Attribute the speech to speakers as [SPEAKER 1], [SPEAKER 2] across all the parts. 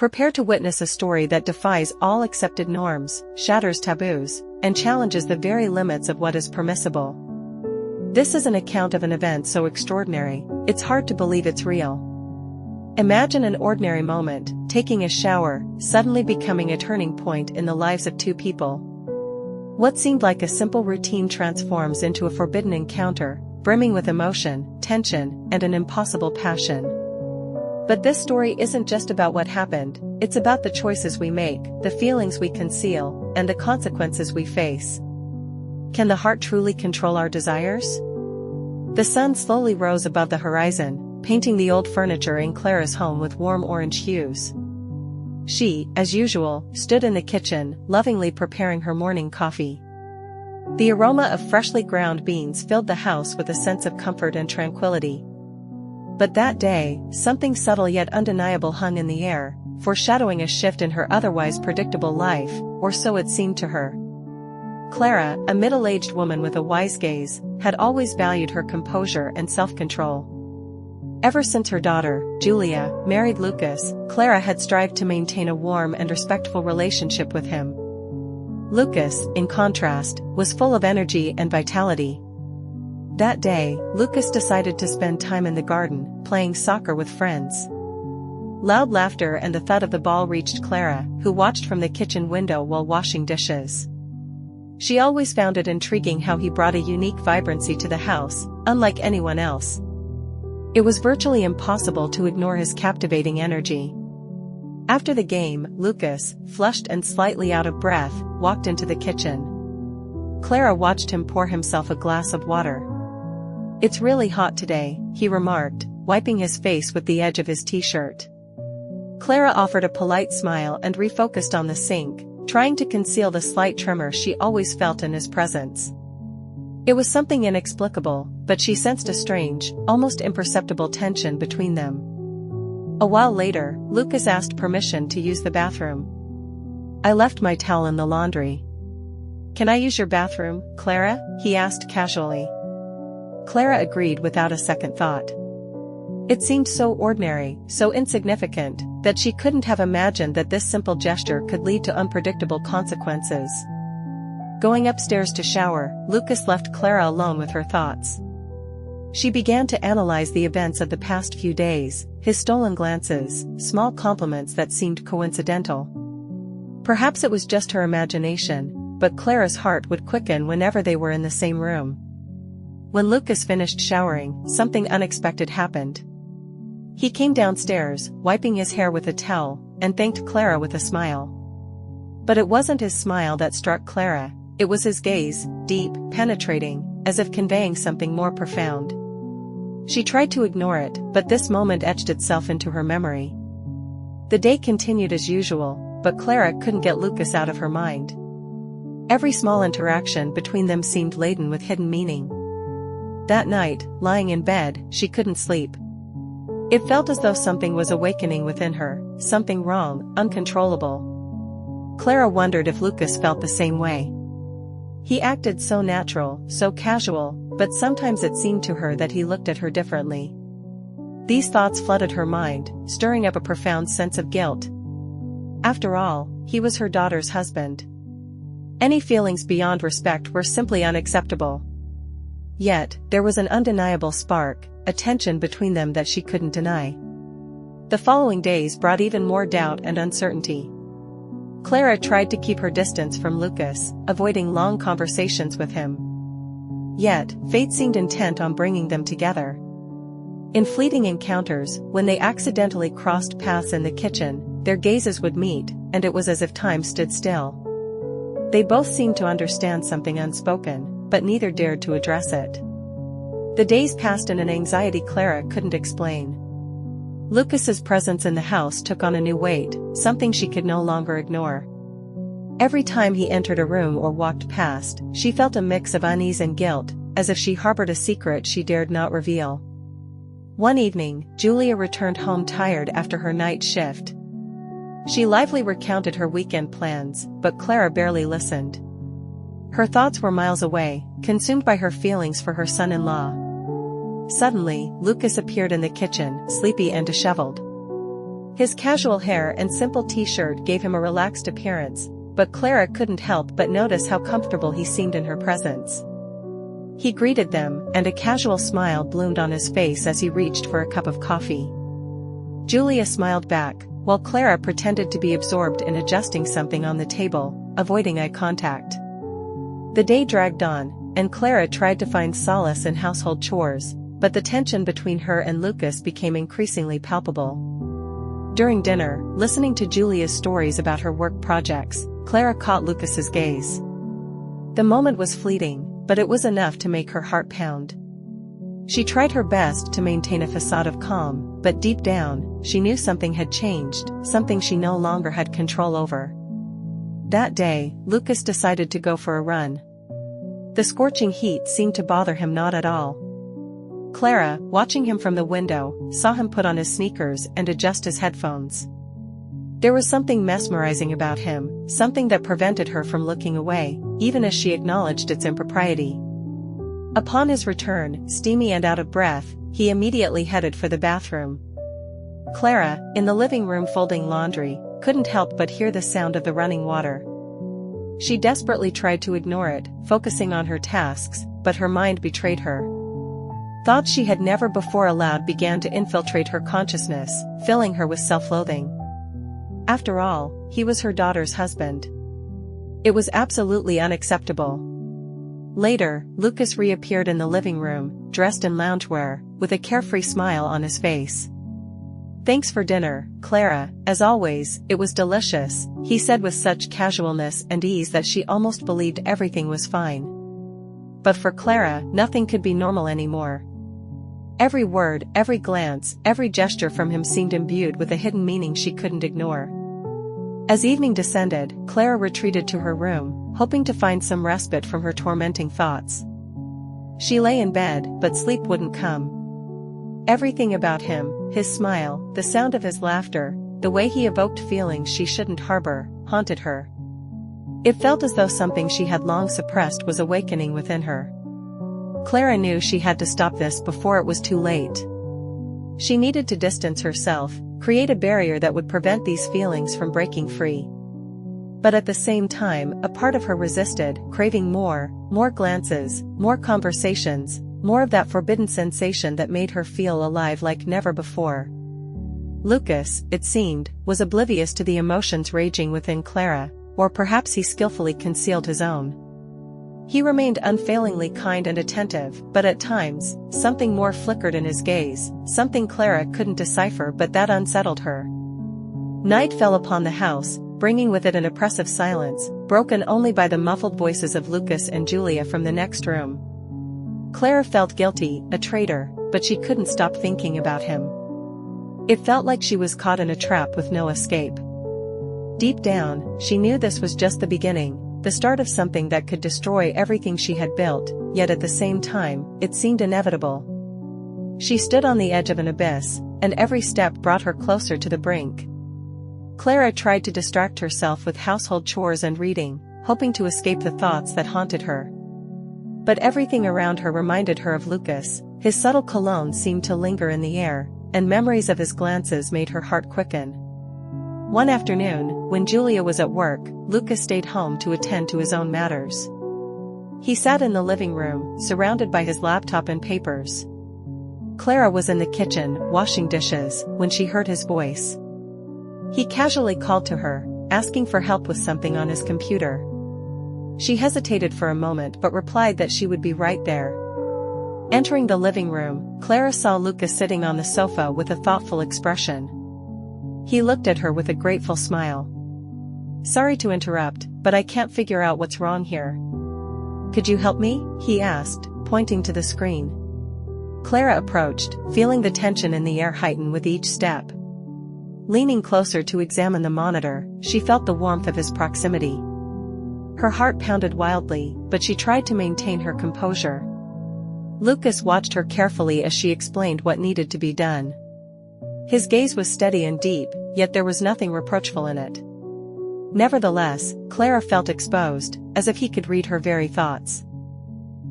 [SPEAKER 1] Prepare to witness a story that defies all accepted norms, shatters taboos, and challenges the very limits of what is permissible. This is an account of an event so extraordinary, it's hard to believe it's real. Imagine an ordinary moment, taking a shower, suddenly becoming a turning point in the lives of two people. What seemed like a simple routine transforms into a forbidden encounter, brimming with emotion, tension, and an impossible passion. But this story isn't just about what happened, it's about the choices we make, the feelings we conceal, and the consequences we face. Can the heart truly control our desires? The sun slowly rose above the horizon, painting the old furniture in Clara's home with warm orange hues. She, as usual, stood in the kitchen, lovingly preparing her morning coffee. The aroma of freshly ground beans filled the house with a sense of comfort and tranquility. But that day, something subtle yet undeniable hung in the air, foreshadowing a shift in her otherwise predictable life, or so it seemed to her. Clara, a middle-aged woman with a wise gaze, had always valued her composure and self-control. Ever since her daughter, Julia, married Lucas, Clara had strived to maintain a warm and respectful relationship with him. Lucas, in contrast, was full of energy and vitality. That day, Lucas decided to spend time in the garden, playing soccer with friends. Loud laughter and the thud of the ball reached Clara, who watched from the kitchen window while washing dishes. She always found it intriguing how he brought a unique vibrancy to the house, unlike anyone else. It was virtually impossible to ignore his captivating energy. After the game, Lucas, flushed and slightly out of breath, walked into the kitchen. Clara watched him pour himself a glass of water. "It's really hot today," he remarked, wiping his face with the edge of his t-shirt. Clara offered a polite smile and refocused on the sink, trying to conceal the slight tremor she always felt in his presence. It was something inexplicable, but she sensed a strange, almost imperceptible tension between them. A while later, Lucas asked permission to use the bathroom. "I left my towel in the laundry." "Can I use your bathroom, Clara?" he asked casually. Clara agreed without a second thought. It seemed so ordinary, so insignificant, that she couldn't have imagined that this simple gesture could lead to unpredictable consequences. Going upstairs to shower, Lucas left Clara alone with her thoughts. She began to analyze the events of the past few days, his stolen glances, small compliments that seemed coincidental. Perhaps it was just her imagination, but Clara's heart would quicken whenever they were in the same room. When Lucas finished showering, something unexpected happened. He came downstairs, wiping his hair with a towel, and thanked Clara with a smile. But it wasn't his smile that struck Clara, it was his gaze, deep, penetrating, as if conveying something more profound. She tried to ignore it, but this moment etched itself into her memory. The day continued as usual, but Clara couldn't get Lucas out of her mind. Every small interaction between them seemed laden with hidden meaning. That night, lying in bed, she couldn't sleep. It felt as though something was awakening within her, something wrong, uncontrollable. Clara wondered if Lucas felt the same way. He acted so natural, so casual, but sometimes it seemed to her that he looked at her differently. These thoughts flooded her mind, stirring up a profound sense of guilt. After all, he was her daughter's husband. Any feelings beyond respect were simply unacceptable. Yet, there was an undeniable spark, a tension between them that she couldn't deny. The following days brought even more doubt and uncertainty. Clara tried to keep her distance from Lucas, avoiding long conversations with him. Yet, fate seemed intent on bringing them together. In fleeting encounters, when they accidentally crossed paths in the kitchen, their gazes would meet, and it was as if time stood still. They both seemed to understand something unspoken, but neither dared to address it. The days passed in an anxiety Clara couldn't explain. Lucas's presence in the house took on a new weight, something she could no longer ignore. Every time he entered a room or walked past, she felt a mix of unease and guilt, as if she harbored a secret she dared not reveal. One evening, Julia returned home tired after her night shift. She lively recounted her weekend plans, but Clara barely listened. Her thoughts were miles away, consumed by her feelings for her son-in-law. Suddenly, Lucas appeared in the kitchen, sleepy and disheveled. His casual hair and simple t-shirt gave him a relaxed appearance, but Clara couldn't help but notice how comfortable he seemed in her presence. He greeted them, and a casual smile bloomed on his face as he reached for a cup of coffee. Julia smiled back, while Clara pretended to be absorbed in adjusting something on the table, avoiding eye contact. The day dragged on, and Clara tried to find solace in household chores, but the tension between her and Lucas became increasingly palpable. During dinner, listening to Julia's stories about her work projects, Clara caught Lucas's gaze. The moment was fleeting, but it was enough to make her heart pound. She tried her best to maintain a facade of calm, but deep down, she knew something had changed, something she no longer had control over. That day, Lucas decided to go for a run. The scorching heat seemed to bother him not at all. Clara, watching him from the window, saw him put on his sneakers and adjust his headphones. There was something mesmerizing about him, something that prevented her from looking away, even as she acknowledged its impropriety. Upon his return, steamy and out of breath, he immediately headed for the bathroom. Clara, in the living room folding laundry, couldn't help but hear the sound of the running water. She desperately tried to ignore it, focusing on her tasks, but her mind betrayed her. Thoughts she had never before allowed began to infiltrate her consciousness, filling her with self-loathing. After all, he was her daughter's husband. It was absolutely unacceptable. Later, Lucas reappeared in the living room, dressed in loungewear, with a carefree smile on his face. "Thanks for dinner, Clara, as always, it was delicious," he said with such casualness and ease that she almost believed everything was fine. But for Clara, nothing could be normal anymore. Every word, every glance, every gesture from him seemed imbued with a hidden meaning she couldn't ignore. As evening descended, Clara retreated to her room, hoping to find some respite from her tormenting thoughts. She lay in bed, but sleep wouldn't come. Everything about him, his smile, the sound of his laughter, the way he evoked feelings she shouldn't harbor, haunted her. It felt as though something she had long suppressed was awakening within her. Clara knew she had to stop this before it was too late. She needed to distance herself, create a barrier that would prevent these feelings from breaking free. But at the same time, a part of her resisted, craving more glances, more conversations, more of that forbidden sensation that made her feel alive like never before. Lucas, it seemed, was oblivious to the emotions raging within Clara, or perhaps he skillfully concealed his own. He remained unfailingly kind and attentive, but at times, something more flickered in his gaze, something Clara couldn't decipher but that unsettled her. Night fell upon the house, bringing with it an oppressive silence, broken only by the muffled voices of Lucas and Julia from the next room. Clara felt guilty, a traitor, but she couldn't stop thinking about him. It felt like she was caught in a trap with no escape. Deep down, she knew this was just the beginning, the start of something that could destroy everything she had built, yet at the same time, it seemed inevitable. She stood on the edge of an abyss, and every step brought her closer to the brink. Clara tried to distract herself with household chores and reading, hoping to escape the thoughts that haunted her. But everything around her reminded her of Lucas, his subtle cologne seemed to linger in the air, and memories of his glances made her heart quicken. One afternoon, when Julia was at work, Lucas stayed home to attend to his own matters. He sat in the living room, surrounded by his laptop and papers. Clara was in the kitchen, washing dishes, when she heard his voice. He casually called to her, asking for help with something on his computer. She hesitated for a moment but replied that she would be right there. Entering the living room, Clara saw Lucas sitting on the sofa with a thoughtful expression. He looked at her with a grateful smile. "Sorry to interrupt, but I can't figure out what's wrong here. Could you help me?" he asked, pointing to the screen. Clara approached, feeling the tension in the air heighten with each step. Leaning closer to examine the monitor, she felt the warmth of his proximity. Her heart pounded wildly, but she tried to maintain her composure. Lucas watched her carefully as she explained what needed to be done. His gaze was steady and deep, yet there was nothing reproachful in it. Nevertheless, Clara felt exposed, as if he could read her very thoughts.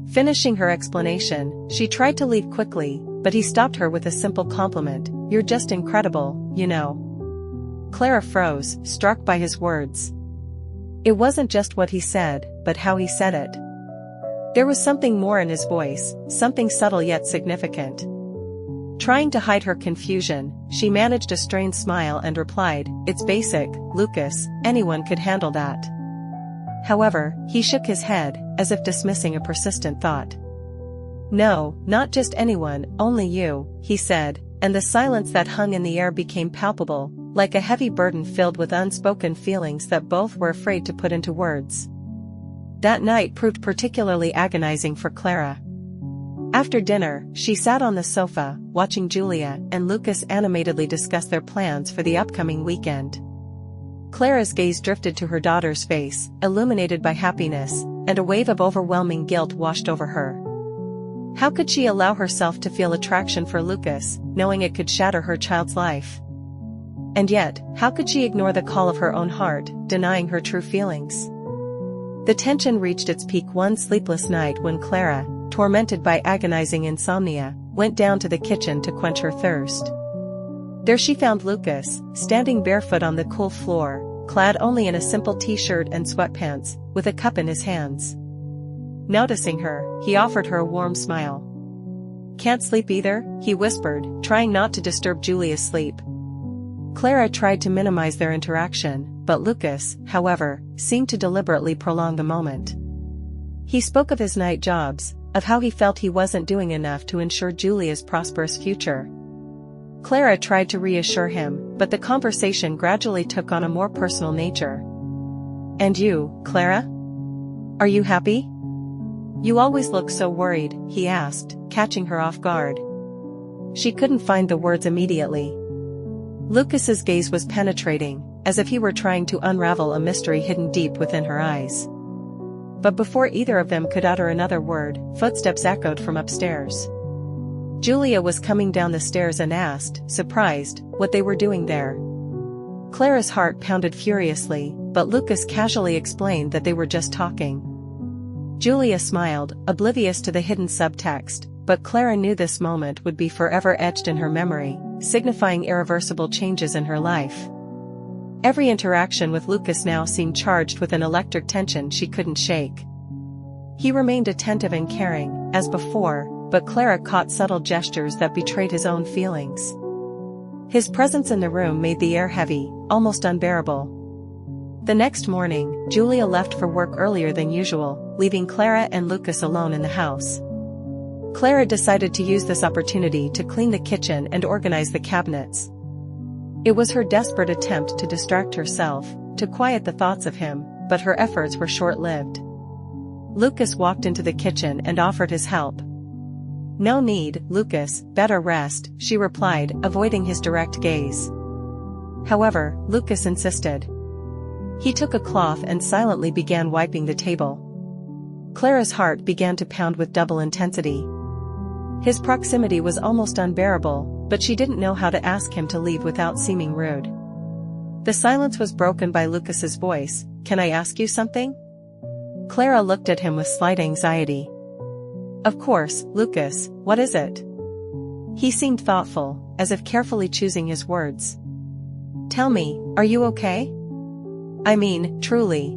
[SPEAKER 1] Finishing her explanation, she tried to leave quickly, but he stopped her with a simple compliment. "You're just incredible, you know." Clara froze, struck by his words. It wasn't just what he said, but how he said it. There was something more in his voice, something subtle yet significant. Trying to hide her confusion, she managed a strained smile and replied, "It's basic, Lucas, anyone could handle that." However, he shook his head, as if dismissing a persistent thought. "No, not just anyone, only you," he said, and the silence that hung in the air became palpable, like a heavy burden filled with unspoken feelings that both were afraid to put into words. That night proved particularly agonizing for Clara. After dinner, she sat on the sofa, watching Julia and Lucas animatedly discuss their plans for the upcoming weekend. Clara's gaze drifted to her daughter's face, illuminated by happiness, and a wave of overwhelming guilt washed over her. How could she allow herself to feel attraction for Lucas, knowing it could shatter her child's life? And yet, how could she ignore the call of her own heart, denying her true feelings? The tension reached its peak one sleepless night when Clara, tormented by agonizing insomnia, went down to the kitchen to quench her thirst. There she found Lucas, standing barefoot on the cool floor, clad only in a simple t-shirt and sweatpants, with a cup in his hands. Noticing her, he offered her a warm smile. "Can't sleep either?" he whispered, trying not to disturb Julia's sleep. Clara tried to minimize their interaction, but Lucas, however, seemed to deliberately prolong the moment. He spoke of his night jobs, of how he felt he wasn't doing enough to ensure Julia's prosperous future. Clara tried to reassure him, but the conversation gradually took on a more personal nature. "And you, Clara? Are you happy? You always look so worried," he asked, catching her off guard. She couldn't find the words immediately. Lucas's gaze was penetrating, as if he were trying to unravel a mystery hidden deep within her eyes. But before either of them could utter another word, footsteps echoed from upstairs. Julia was coming down the stairs and asked, surprised, what they were doing there. Clara's heart pounded furiously, but Lucas casually explained that they were just talking. Julia smiled, oblivious to the hidden subtext, but Clara knew this moment would be forever etched in her memory, signifying irreversible changes in her life. Every interaction with Lucas now seemed charged with an electric tension she couldn't shake. He remained attentive and caring, as before, but Clara caught subtle gestures that betrayed his own feelings. His presence in the room made the air heavy, almost unbearable. The next morning, Julia left for work earlier than usual, leaving Clara and Lucas alone in the house. Clara decided to use this opportunity to clean the kitchen and organize the cabinets. It was her desperate attempt to distract herself, to quiet the thoughts of him, but her efforts were short-lived. Lucas walked into the kitchen and offered his help. "No need, Lucas, better rest," she replied, avoiding his direct gaze. However, Lucas insisted. He took a cloth and silently began wiping the table. Clara's heart began to pound with double intensity. His proximity was almost unbearable, but she didn't know how to ask him to leave without seeming rude. The silence was broken by Lucas's voice, "Can I ask you something?" Clara looked at him with slight anxiety. "Of course, Lucas, what is it?" He seemed thoughtful, as if carefully choosing his words. "Tell me, are you okay? I mean, truly."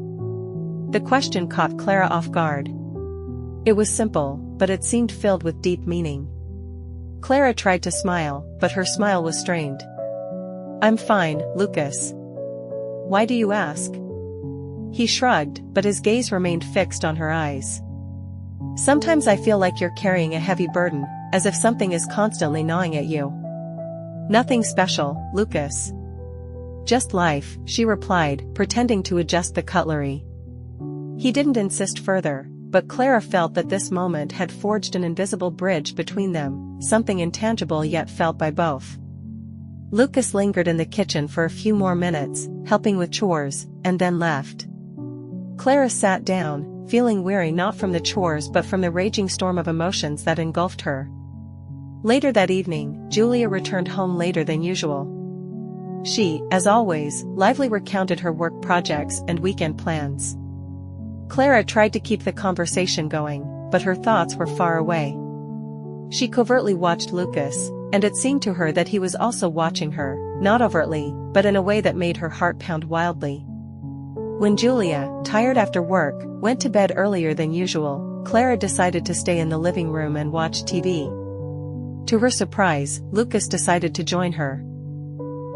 [SPEAKER 1] The question caught Clara off guard. It was simple, but it seemed filled with deep meaning. Clara tried to smile, but her smile was strained. "I'm fine, Lucas. Why do you ask?" He shrugged, but his gaze remained fixed on her eyes. "Sometimes I feel like you're carrying a heavy burden, as if something is constantly gnawing at you." "Nothing special, Lucas. Just life," she replied, pretending to adjust the cutlery. He didn't insist further, but Clara felt that this moment had forged an invisible bridge between them, something intangible yet felt by both. Lucas lingered in the kitchen for a few more minutes, helping with chores, and then left. Clara sat down, feeling weary not from the chores but from the raging storm of emotions that engulfed her. Later that evening, Julia returned home later than usual. She, as always, lively recounted her work projects and weekend plans. Clara tried to keep the conversation going, but her thoughts were far away. She covertly watched Lucas, and it seemed to her that he was also watching her, not overtly, but in a way that made her heart pound wildly. When Julia, tired after work, went to bed earlier than usual, Clara decided to stay in the living room and watch TV. To her surprise, Lucas decided to join her.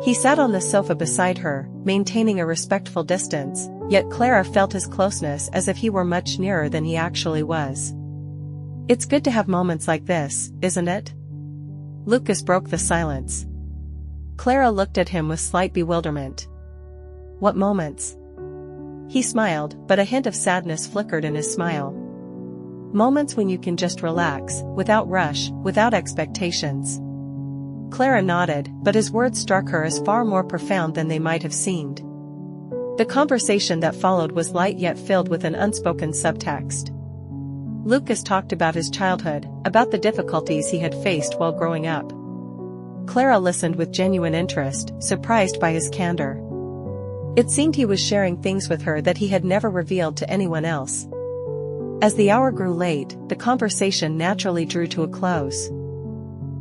[SPEAKER 1] He sat on the sofa beside her, maintaining a respectful distance, yet Clara felt his closeness as if he were much nearer than he actually was. "It's good to have moments like this, isn't it?" Lucas broke the silence. Clara looked at him with slight bewilderment. "What moments?" He smiled, but a hint of sadness flickered in his smile. "Moments when you can just relax, without rush, without expectations." Clara nodded, but his words struck her as far more profound than they might have seemed. The conversation that followed was light yet filled with an unspoken subtext. Lucas talked about his childhood, about the difficulties he had faced while growing up. Clara listened with genuine interest, surprised by his candor. It seemed he was sharing things with her that he had never revealed to anyone else. As the hour grew late, the conversation naturally drew to a close.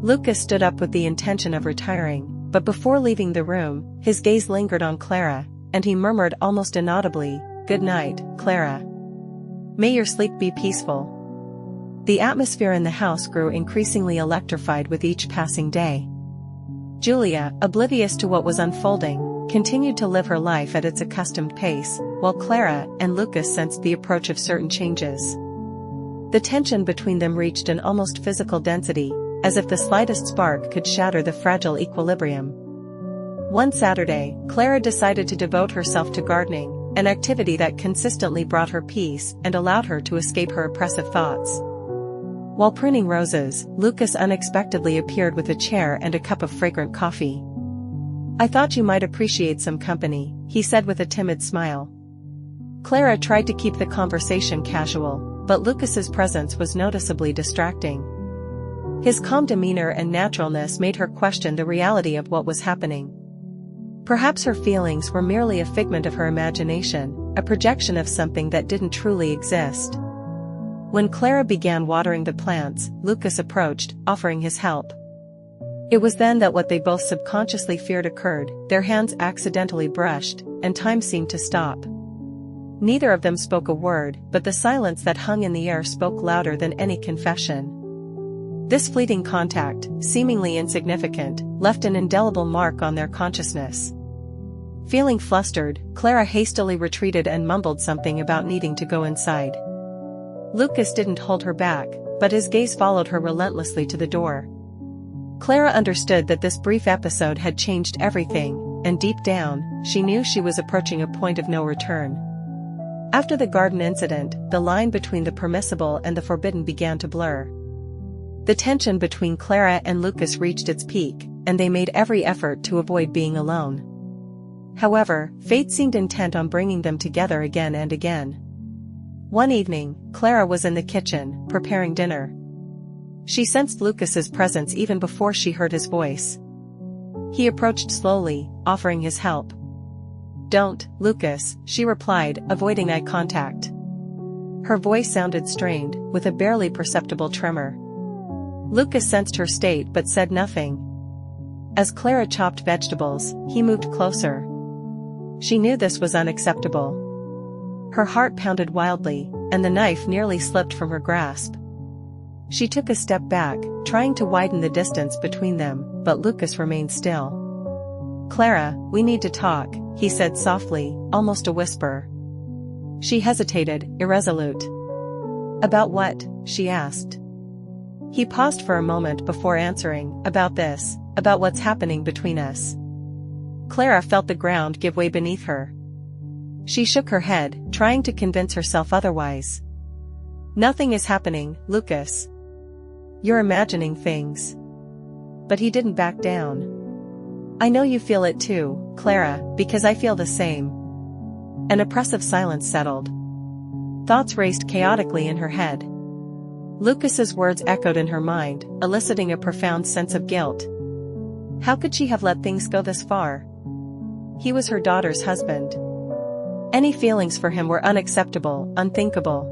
[SPEAKER 1] Lucas stood up with the intention of retiring, but before leaving the room, his gaze lingered on Clara, and he murmured almost inaudibly, "Good night, Clara. May your sleep be peaceful." The atmosphere in the house grew increasingly electrified with each passing day. Julia, oblivious to what was unfolding, continued to live her life at its accustomed pace, while Clara and Lucas sensed the approach of certain changes. The tension between them reached an almost physical density, as if the slightest spark could shatter the fragile equilibrium. One Saturday, Clara decided to devote herself to gardening, an activity that consistently brought her peace and allowed her to escape her oppressive thoughts. While pruning roses, Lucas unexpectedly appeared with a chair and a cup of fragrant coffee. "I thought you might appreciate some company," he said with a timid smile. Clara tried to keep the conversation casual, but Lucas's presence was noticeably distracting. His calm demeanor and naturalness made her question the reality of what was happening. Perhaps her feelings were merely a figment of her imagination, a projection of something that didn't truly exist. When Clara began watering the plants, Lucas approached, offering his help. It was then that what they both subconsciously feared occurred: their hands accidentally brushed, and time seemed to stop. Neither of them spoke a word, but the silence that hung in the air spoke louder than any confession. This fleeting contact, seemingly insignificant, left an indelible mark on their consciousness. Feeling flustered, Clara hastily retreated and mumbled something about needing to go inside. Lucas didn't hold her back, but his gaze followed her relentlessly to the door. Clara understood that this brief episode had changed everything, and deep down, she knew she was approaching a point of no return. After the garden incident, the line between the permissible and the forbidden began to blur. The tension between Clara and Lucas reached its peak, and they made every effort to avoid being alone. However, fate seemed intent on bringing them together again and again. One evening, Clara was in the kitchen, preparing dinner. She sensed Lucas's presence even before she heard his voice. He approached slowly, offering his help. "Don't, Lucas," she replied, avoiding eye contact. Her voice sounded strained, with a barely perceptible tremor. Lucas sensed her state but said nothing. As Clara chopped vegetables, he moved closer. She knew this was unacceptable. Her heart pounded wildly, and the knife nearly slipped from her grasp. She took a step back, trying to widen the distance between them, but Lucas remained still. "Clara, we need to talk," he said softly, almost a whisper. She hesitated, irresolute. "About what?" she asked. He paused for a moment before answering, "About this, about what's happening between us." Clara felt the ground give way beneath her. She shook her head, trying to convince herself otherwise. "Nothing is happening, Lucas. You're imagining things." But he didn't back down. "I know you feel it too, Clara, because I feel the same." An oppressive silence settled. Thoughts raced chaotically in her head. Lucas's words echoed in her mind, eliciting a profound sense of guilt. How could she have let things go this far? He was her daughter's husband. Any feelings for him were unacceptable, unthinkable.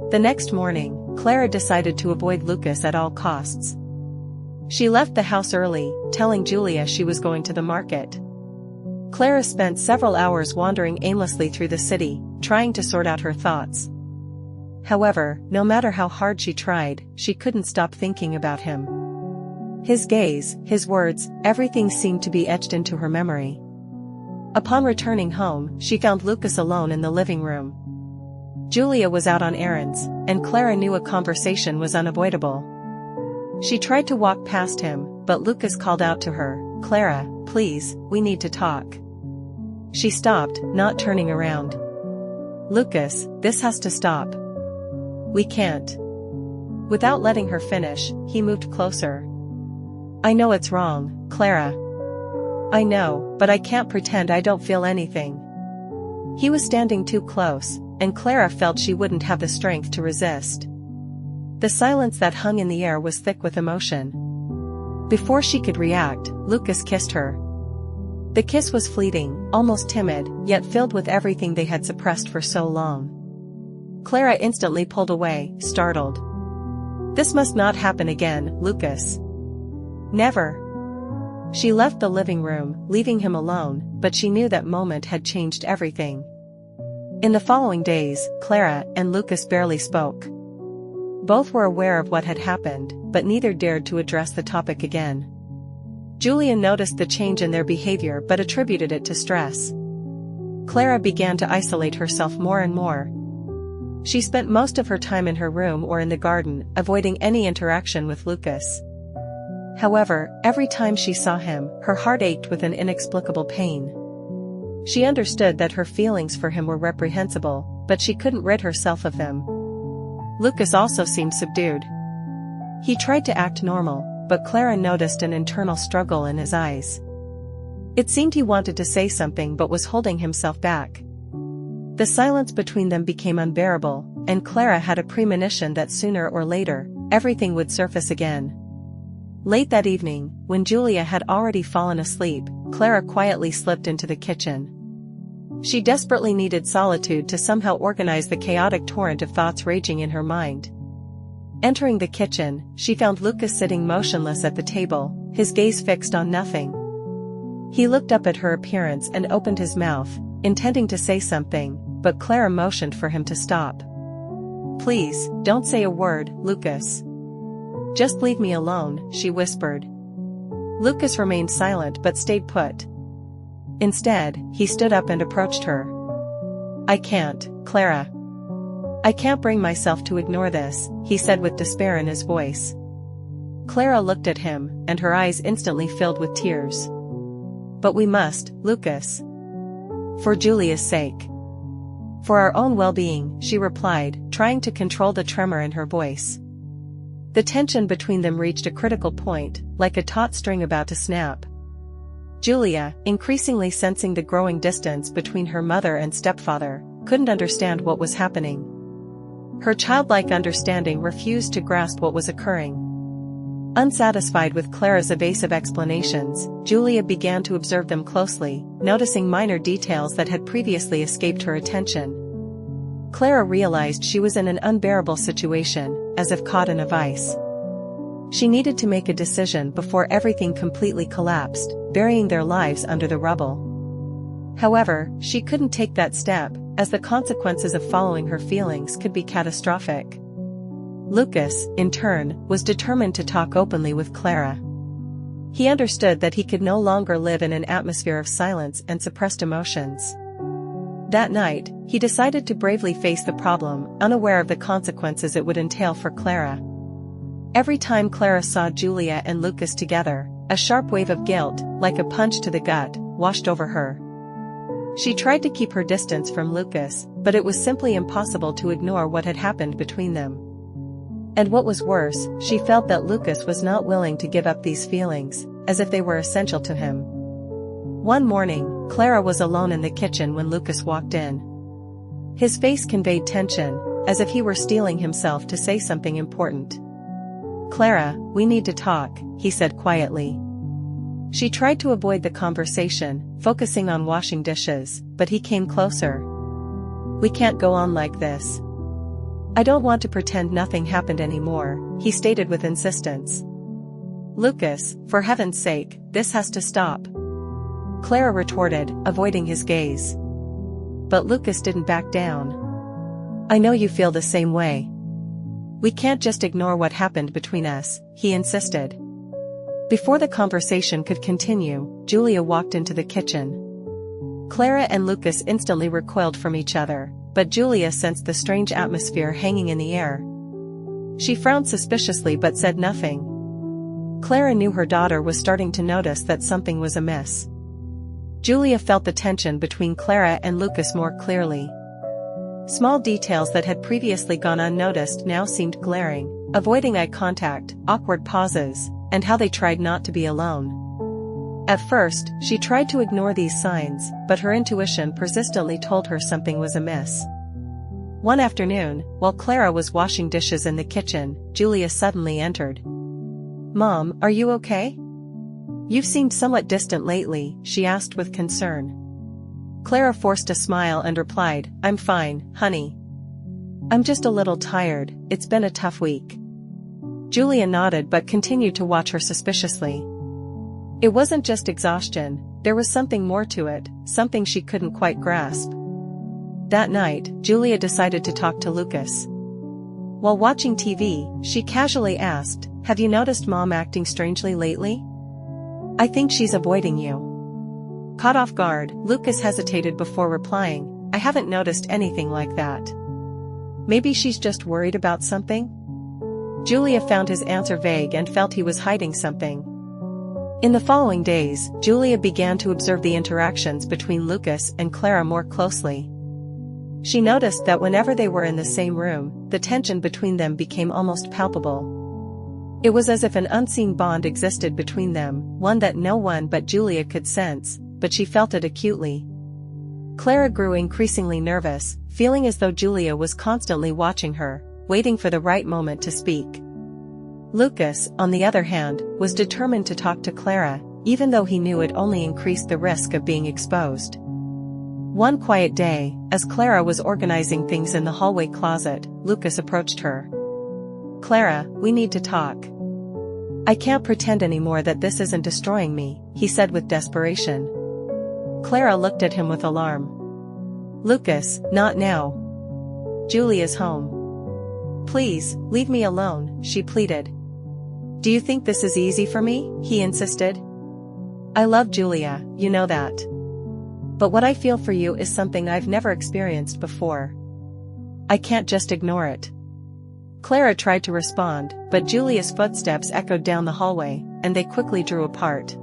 [SPEAKER 1] The next morning, Clara decided to avoid Lucas at all costs. She left the house early, telling Julia she was going to the market. Clara spent several hours wandering aimlessly through the city, trying to sort out her thoughts. However, no matter how hard she tried, she couldn't stop thinking about him. His gaze, his words, everything seemed to be etched into her memory. Upon returning home, she found Lucas alone in the living room. Julia was out on errands, and Clara knew a conversation was unavoidable. She tried to walk past him, but Lucas called out to her, "Clara, please, we need to talk." She stopped, not turning around. "Lucas, this has to stop. We can't." Without letting her finish, he moved closer. "I know it's wrong, Clara. I know, but I can't pretend I don't feel anything." He was standing too close, and Clara felt she wouldn't have the strength to resist. The silence that hung in the air was thick with emotion. Before she could react, Lucas kissed her. The kiss was fleeting, almost timid, yet filled with everything they had suppressed for so long. Clara instantly pulled away, startled. "This must not happen again, Lucas." "Never." She left the living room, leaving him alone, but she knew that moment had changed everything. In the following days, Clara and Lucas barely spoke. Both were aware of what had happened, but neither dared to address the topic again. Julia noticed the change in their behavior but attributed it to stress. Clara began to isolate herself more and more. She spent most of her time in her room or in the garden, avoiding any interaction with Lucas. However, every time she saw him, her heart ached with an inexplicable pain. She understood that her feelings for him were reprehensible, but she couldn't rid herself of them. Lucas also seemed subdued. He tried to act normal, but Clara noticed an internal struggle in his eyes. It seemed he wanted to say something but was holding himself back. The silence between them became unbearable, and Clara had a premonition that sooner or later, everything would surface again. Late that evening, when Julia had already fallen asleep, Clara quietly slipped into the kitchen. She desperately needed solitude to somehow organize the chaotic torrent of thoughts raging in her mind. Entering the kitchen, she found Lucas sitting motionless at the table, his gaze fixed on nothing. He looked up at her appearance and opened his mouth, intending to say something, but Clara motioned for him to stop. "Please, don't say a word, Lucas. Just leave me alone," she whispered. Lucas remained silent but stayed put. Instead, he stood up and approached her. "I can't, Clara. I can't bring myself to ignore this," he said with despair in his voice. Clara looked at him, and her eyes instantly filled with tears. "But we must, Lucas. For Julia's sake. For our own well-being," she replied, trying to control the tremor in her voice. The tension between them reached a critical point, like a taut string about to snap. Julia, increasingly sensing the growing distance between her mother and stepfather, couldn't understand what was happening. Her childlike understanding refused to grasp what was occurring. Unsatisfied with Clara's evasive explanations, Julia began to observe them closely, noticing minor details that had previously escaped her attention. Clara realized she was in an unbearable situation, as if caught in a vice. She needed to make a decision before everything completely collapsed, burying their lives under the rubble. However, she couldn't take that step, as the consequences of following her feelings could be catastrophic. Lucas, in turn, was determined to talk openly with Clara. He understood that he could no longer live in an atmosphere of silence and suppressed emotions. That night, he decided to bravely face the problem, unaware of the consequences it would entail for Clara. Every time Clara saw Julia and Lucas together, a sharp wave of guilt, like a punch to the gut, washed over her. She tried to keep her distance from Lucas, but it was simply impossible to ignore what had happened between them. And what was worse, she felt that Lucas was not willing to give up these feelings, as if they were essential to him. One morning, Clara was alone in the kitchen when Lucas walked in. His face conveyed tension, as if he were steeling himself to say something important. "Clara, we need to talk," he said quietly. She tried to avoid the conversation, focusing on washing dishes, but he came closer. "We can't go on like this. I don't want to pretend nothing happened anymore," he stated with insistence. "Lucas, for heaven's sake, this has to stop," Clara retorted, avoiding his gaze. But Lucas didn't back down. "I know you feel the same way. We can't just ignore what happened between us," he insisted. Before the conversation could continue, Julia walked into the kitchen. Clara and Lucas instantly recoiled from each other, but Julia sensed the strange atmosphere hanging in the air. She frowned suspiciously but said nothing. Clara knew her daughter was starting to notice that something was amiss. Julia felt the tension between Clara and Lucas more clearly. Small details that had previously gone unnoticed now seemed glaring: avoiding eye contact, awkward pauses, and how they tried not to be alone. At first, she tried to ignore these signs, but her intuition persistently told her something was amiss. One afternoon, while Clara was washing dishes in the kitchen, Julia suddenly entered. "Mom, are you okay? You've seemed somewhat distant lately," she asked with concern. Clara forced a smile and replied, "I'm fine, honey. I'm just a little tired, it's been a tough week." Julia nodded but continued to watch her suspiciously. It wasn't just exhaustion, there was something more to it, something she couldn't quite grasp. That night, Julia decided to talk to Lucas. While watching TV, she casually asked, "Have you noticed Mom acting strangely lately? I think she's avoiding you." Caught off guard, Lucas hesitated before replying, "I haven't noticed anything like that. Maybe she's just worried about something?" Julia found his answer vague and felt he was hiding something. In the following days, Julia began to observe the interactions between Lucas and Clara more closely. She noticed that whenever they were in the same room, the tension between them became almost palpable. It was as if an unseen bond existed between them, one that no one but Julia could sense, but she felt it acutely. Clara grew increasingly nervous, feeling as though Julia was constantly watching her, waiting for the right moment to speak. Lucas, on the other hand, was determined to talk to Clara, even though he knew it only increased the risk of being exposed. One quiet day, as Clara was organizing things in the hallway closet, Lucas approached her. "Clara, we need to talk. I can't pretend anymore that this isn't destroying me," he said with desperation. Clara looked at him with alarm. "Lucas, not now. Julia's home. Please, leave me alone," she pleaded. "Do you think this is easy for me?" he insisted. "I love Julia, you know that. But what I feel for you is something I've never experienced before. I can't just ignore it." Clara tried to respond, but Julia's footsteps echoed down the hallway, and they quickly drew apart.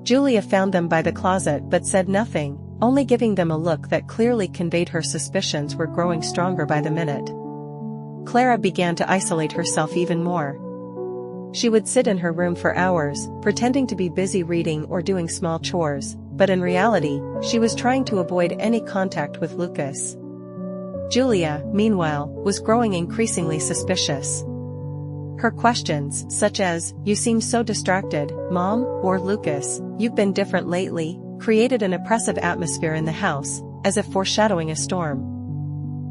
[SPEAKER 1] Julia found them by the closet but said nothing, only giving them a look that clearly conveyed her suspicions were growing stronger by the minute. Clara began to isolate herself even more. She would sit in her room for hours, pretending to be busy reading or doing small chores, but in reality, she was trying to avoid any contact with Lucas. Julia, meanwhile, was growing increasingly suspicious. Her questions, such as, "You seem so distracted, Mom," or "Lucas, you've been different lately," created an oppressive atmosphere in the house, as if foreshadowing a storm.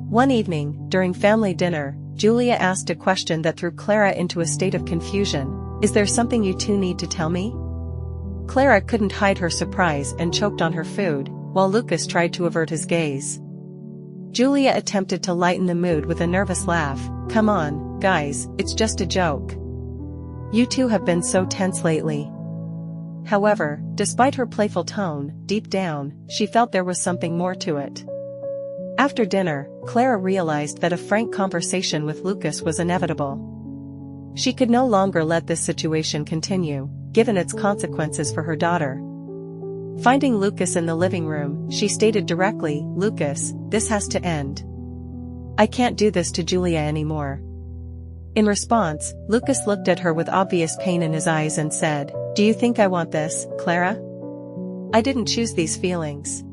[SPEAKER 1] One evening, during family dinner, Julia asked a question that threw Clara into a state of confusion. "Is there something you two need to tell me?" Clara couldn't hide her surprise and choked on her food, while Lucas tried to avert his gaze. Julia attempted to lighten the mood with a nervous laugh. "Come on, guys, it's just a joke. You two have been so tense lately." However, despite her playful tone, deep down, she felt there was something more to it. After dinner, Clara realized that a frank conversation with Lucas was inevitable. She could no longer let this situation continue, given its consequences for her daughter. Finding Lucas in the living room, she stated directly, "Lucas, this has to end. I can't do this to Julia anymore." In response, Lucas looked at her with obvious pain in his eyes and said, "Do you think I want this, Clara? I didn't choose these feelings."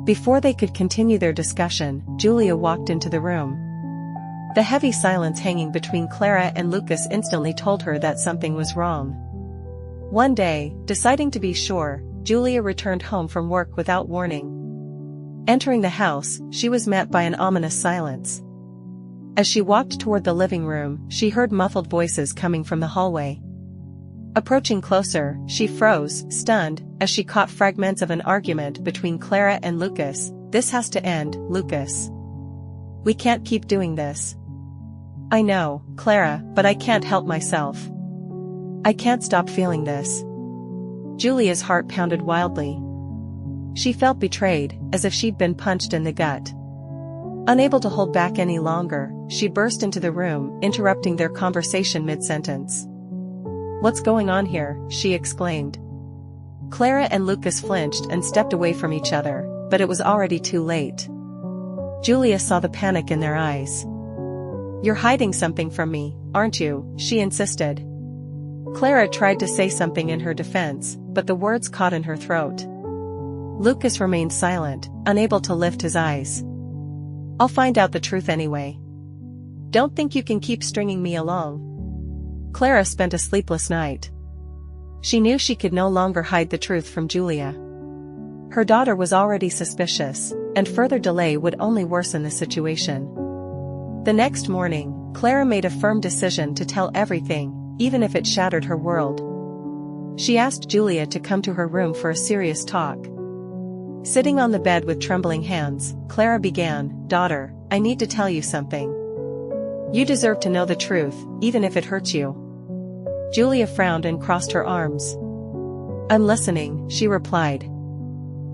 [SPEAKER 1] Before they could continue their discussion, Julia walked into the room. The heavy silence hanging between Clara and Lucas instantly told her that something was wrong. One day, deciding to be sure, Julia returned home from work without warning. Entering the house, she was met by an ominous silence. As she walked toward the living room, she heard muffled voices coming from the hallway. Approaching closer, she froze, stunned, as she caught fragments of an argument between Clara and Lucas. "This has to end, Lucas. We can't keep doing this." "I know, Clara, but I can't help myself. I can't stop feeling this." Julia's heart pounded wildly. She felt betrayed, as if she'd been punched in the gut. Unable to hold back any longer, she burst into the room, interrupting their conversation mid-sentence. "What's going on here?" she exclaimed. Clara and Lucas flinched and stepped away from each other, but it was already too late. Julia saw the panic in their eyes. "You're hiding something from me, aren't you?" she insisted. Clara tried to say something in her defense, but the words caught in her throat. Lucas remained silent, unable to lift his eyes. "I'll find out the truth anyway. Don't think you can keep stringing me along." Clara spent a sleepless night. She knew she could no longer hide the truth from Julia. Her daughter was already suspicious, and further delay would only worsen the situation. The next morning, Clara made a firm decision to tell everything, even if it shattered her world. She asked Julia to come to her room for a serious talk. Sitting on the bed with trembling hands, Clara began, "Daughter, I need to tell you something. You deserve to know the truth, even if it hurts you." Julia frowned and crossed her arms. "I'm listening," she replied.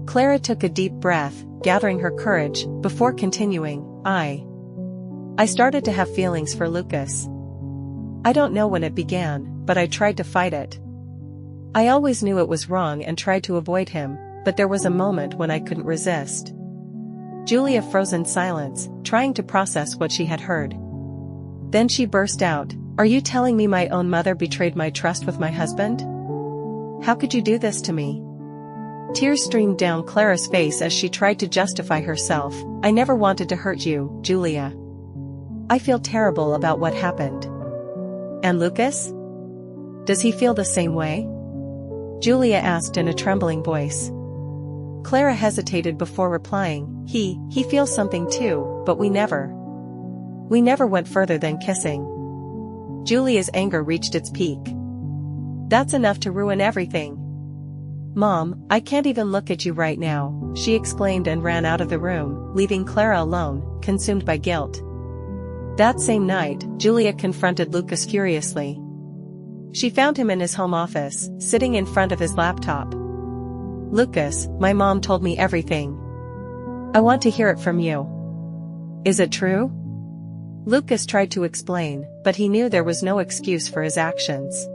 [SPEAKER 1] Clara took a deep breath, gathering her courage, before continuing, I started to have feelings for Lucas. I don't know when it began, but I tried to fight it. I always knew it was wrong and tried to avoid him, but there was a moment when I couldn't resist." Julia froze in silence, trying to process what she had heard. Then she burst out, "Are you telling me my own mother betrayed my trust with my husband? How could you do this to me?" Tears streamed down Clara's face as she tried to justify herself. "I never wanted to hurt you, Julia. I feel terrible about what happened." "And Lucas? Does he feel the same way?" Julia asked in a trembling voice. Clara hesitated before replying, He feels something too, but we never went further than kissing." Julia's anger reached its peak. "That's enough to ruin everything. Mom, I can't even look at you right now," she exclaimed and ran out of the room, leaving Clara alone, consumed by guilt. That same night, Julia confronted Lucas furiously. She found him in his home office, sitting in front of his laptop. "Lucas, my mom told me everything. I want to hear it from you. Is it true?" Lucas tried to explain, but he knew there was no excuse for his actions.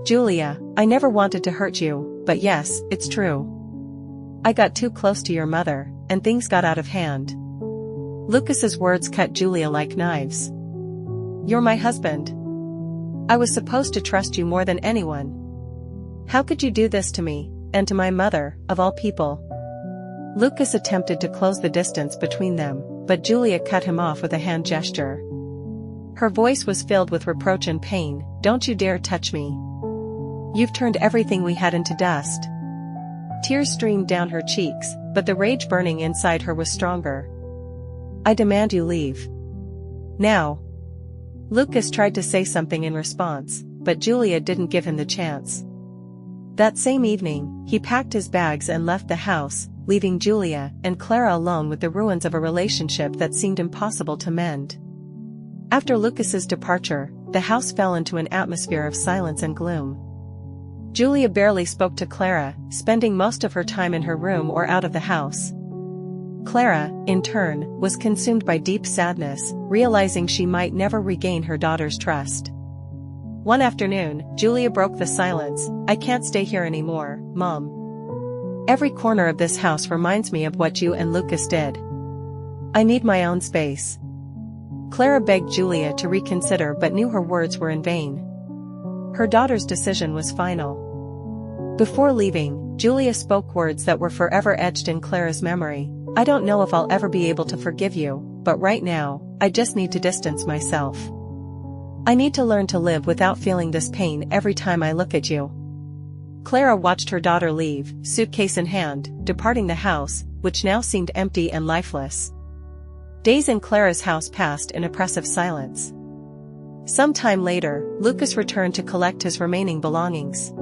[SPEAKER 1] "Julia, I never wanted to hurt you, but yes, it's true. I got too close to your mother, and things got out of hand." Lucas's words cut Julia like knives. "You're my husband. I was supposed to trust you more than anyone. How could you do this to me, and to my mother, of all people?" Lucas attempted to close the distance between them, but Julia cut him off with a hand gesture. Her voice was filled with reproach and pain. "Don't you dare touch me. You've turned everything we had into dust." Tears streamed down her cheeks, but the rage burning inside her was stronger. "I demand you leave. Now." Lucas tried to say something in response, but Julia didn't give him the chance. That same evening, he packed his bags and left the house, leaving Julia and Clara alone with the ruins of a relationship that seemed impossible to mend. After Lucas's departure, the house fell into an atmosphere of silence and gloom. Julia barely spoke to Clara, spending most of her time in her room or out of the house. Clara, in turn, was consumed by deep sadness, realizing she might never regain her daughter's trust. One afternoon, Julia broke the silence. "I can't stay here anymore, Mom. Every corner of this house reminds me of what you and Lucas did. I need my own space." Clara begged Julia to reconsider but knew her words were in vain. Her daughter's decision was final. Before leaving, Julia spoke words that were forever etched in Clara's memory. "I don't know if I'll ever be able to forgive you, but right now, I just need to distance myself. I need to learn to live without feeling this pain every time I look at you." Clara watched her daughter leave, suitcase in hand, departing the house, which now seemed empty and lifeless. Days in Clara's house passed in oppressive silence. Some time later, Lucas returned to collect his remaining belongings.